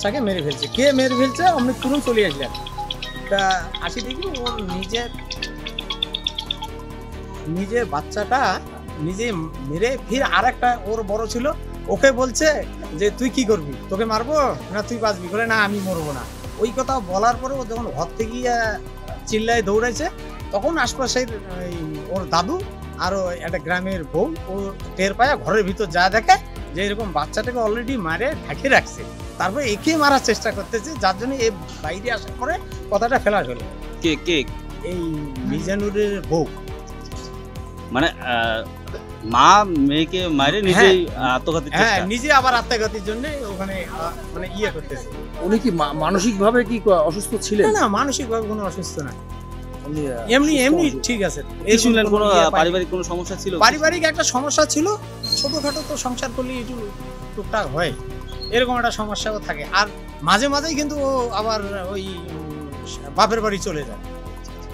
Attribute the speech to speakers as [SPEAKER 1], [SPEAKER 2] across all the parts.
[SPEAKER 1] মানুষটাকে মেরে ফেলছে। কে মেরে ফেলছে আমি তুরন্ত চলে আসলেন। তা আসি দেখি ওর নিজে বাচ্চাটা নিজে মেরে ফির আর একটা ওর বড় ছিল ওকে বলছে যে তুই কি করবি, তোকে মারবো না তুই বাঁচবি, বলে না আমি মরবো না। ওই কথা বলার পরে ও যখন ঘর থেকে চিল্লায় দৌড়াইছে তখন আশপাশের ওর দাদু আরো একটা গ্রামের বউ ও টের পায়, ঘরের ভিতর যা দেখে যে এরকম বাচ্চাটাকে অলরেডি মারে ঢাকে রাখছে, তারপর একে মারার চেষ্টা করতেছে, যার জন্য এ বাইরে আসার পরে কথাটা ফেলা হলো।
[SPEAKER 2] কে কে?
[SPEAKER 1] এই মিজানুরের বউ।
[SPEAKER 2] মানে মা মেয়েকে মারে নিজেই আত্মঘাতী চেষ্টা?
[SPEAKER 1] হ্যাঁ, নিজে আবার আত্মঘাতীর জন্য ওখানে মানে ইয়ে করতেছে।
[SPEAKER 3] উনি কি মানসিকভাবে কি অসুস্থ ছিলেন?
[SPEAKER 1] না, মানসিকভাবে কোনো অসুস্থ না, এমনি ঠিক আছে।
[SPEAKER 2] এই শুনলেন কোনো পারিবারিক কোনো সমস্যা ছিল?
[SPEAKER 1] পারিবারিক একটা সমস্যা ছিল, ছোটখাটো তো সংসার করলে একটু টুকটাক হয়, এরকম একটা সমস্যাও থাকে। আর মাঝে মাঝেই কিন্তু ও আবার ওই বাপের বাড়ি চলে যায়।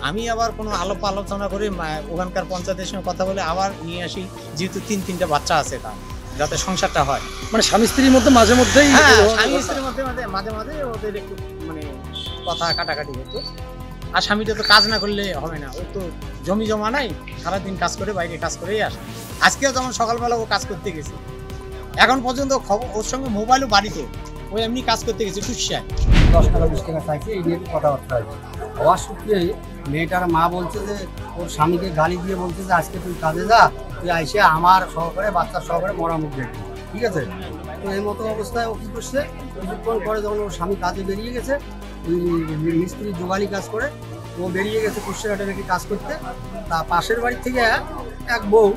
[SPEAKER 1] আমি আবার কোনো আলোচনা করে ওখানকার পঞ্চায়েতের সঙ্গে কথা বলে আবার নিয়ে আসি, যেহেতু তিনটা বাচ্চা আছে তার, যাতে সংসারটা হয়।
[SPEAKER 3] মানে স্বামী স্ত্রীর মধ্যে মাঝে মধ্যেই
[SPEAKER 1] স্বামী স্ত্রীর মধ্যে মাঝে ওদের একটু মানে কথা কাটাকাটি হতো। আর স্বামীটা তো কাজ না করলে হবে না, ও তো জমি জমা নাই, সারাদিন কাজ করে বাইরে কাজ করেই আসে। আজকেও যেমন সকালবেলা ও কাজ করতে গেছে, এখন পর্যন্ত খবর ওর সঙ্গে মোবাইলও বাড়িতে, ও এমনি কাজ করতে গেছে কুষ্যায়।
[SPEAKER 4] 10 টাকা 20 টাকা চাইছে, এই নিয়ে কথাবার্তা হয়েছে। হওয়ার সূত্রে মেয়েটার মা বলছে যে ওর স্বামীকে গালি দিয়ে বলছে যে আজকে তুই কাজে যা, তুই আইসে আমার সহকারে বাচ্চার সহকারে মরা মুখ দেখবি, ঠিক আছে? তো এই মতো অবস্থায় ও কী করছে, কিছুক্ষণ পরে যখন ওর স্বামী কাজে বেরিয়ে গেছে, ওই মিস্ত্রি জোগালি কাজ করে, ও বেরিয়ে গেছে কুষ্টিয়াঘাটে নাকি কাজ করতে। তা পাশের বাড়ি থেকে এক বউ,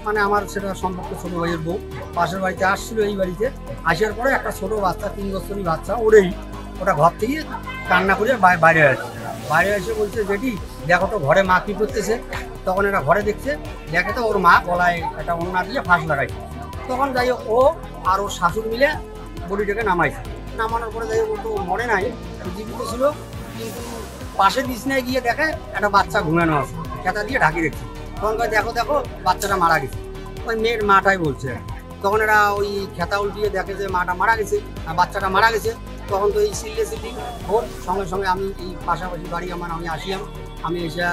[SPEAKER 4] মানে আমার সেটা সম্পর্ক ছোটো ভাইয়ের বউ, পাশের বাড়িতে আসছিল এই বাড়িতে। আসার পরে একটা ছোটো বাচ্চা, 3 বছরের বাচ্চা, ওটা ঘর থেকে কান্না করে বাইরে আসে। বাইরে এসে বলছে যেটি দেখো তো ঘরে মা কী করতেছে। তখন এরা ঘরে দেখছে, দেখে তো ওর মা গলায় একটা ওড়না দিয়ে ফাঁস লাগাইছে। তখন যাই হোক ও আর ওর শাশুড় মিলে বডিটাকে নামাইছে। নামানোর পরে যাই হোক ও তো মরে নাই, জীবিত ছিল, কিন্তু পাশের বিছনায় গিয়ে দেখে একটা বাচ্চা ঘুমানো আছে, খেতা দিয়ে ঢাকি রেখেছে। তখন দেখো বাচ্চাটা মারা গেছে। ওই মেয়ের মাটাই বলছে। তখন এরা ওই খেতা উল্টিয়ে দেখে যে মাটা মারা গেছে আর বাচ্চাটা মারা গেছে। তখন তো এই সিরিয়াসলি ওর সঙ্গে আমি এই পাশাপাশি বাড়ি আমি আসিলাম। আমি এসে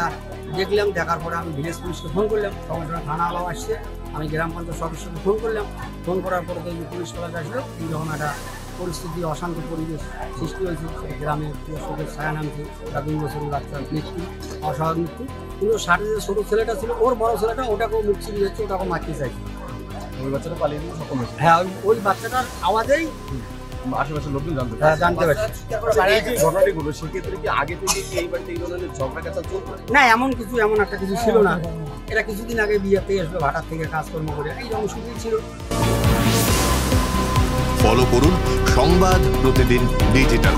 [SPEAKER 4] দেখলাম, দেখার পরে আমি ভিলেজ পুলিশকে ফোন করলাম, তখন থানাওয়ালাও আসছে। আমি গ্রাম পঞ্চায়েত সদস্যকে ফোন করলাম, ফোন করার পরে তো পুলিশ কলেজ আসলো। যখন একটা পরিস্থিতি অশান্ত পরিবেশ সৃষ্টি হয়েছে, গ্রামের শোকের ছায়া নামছে, 2 বছরের বাচ্চার মৃত্যু, অস্বাভাবিক মৃত্যু। কিন্তু সাথে যে ছোটো ছেলেটা ছিল, ওর বড় ছেলেটা, ওটাকেও মুখ ছিঁড়ে যাচ্ছে, ওটাকেও মারতে চাইছে।
[SPEAKER 3] ওই বাচ্চাটা পালিয়ে গিয়ে সক্ষম হয়েছে।
[SPEAKER 4] হ্যাঁ, ওই বাচ্চাটার আওয়াজেই
[SPEAKER 3] আশেপাশের লোকজন জানতে
[SPEAKER 4] পারছে।
[SPEAKER 3] এই যে ঘটনাটি ঘটলো, সেক্ষেত্রে কি আগে থেকে এই বাড়িতে এই ধরনের ঝগড়া কাটা চলতো?
[SPEAKER 4] না, এমন একটা কিছু ছিল না। এরা কিছুদিন আগে বিয়েতে আসবে, ভাটার থেকে কাজকর্ম করে, এই অংশটাই ছিল।
[SPEAKER 5] ফলো করুন সংবাদ প্রতিদিন ডিজিটাল।